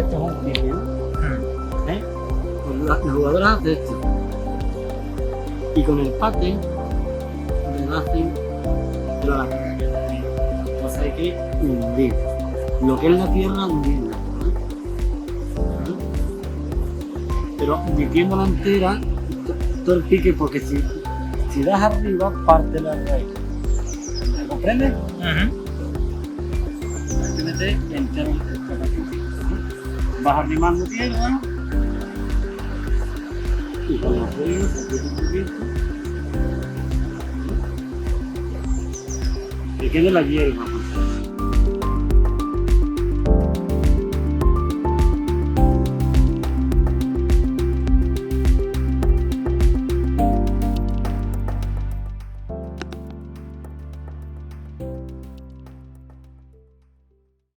esto es un pique, ¿no? ¿Eh? Pues el jugador hace esto. Y con el pate le hacen la. Entonces hay que hundir. Lo que es la tierra, hundirla. Pero metiéndola entera, todo el pique, porque si das arriba, parte la raíz. ¿Me comprendes? Hay que meter entero el paquete. Vas arrimando tierra y con los dedos se aprieta un poquito. Que quede la hierba.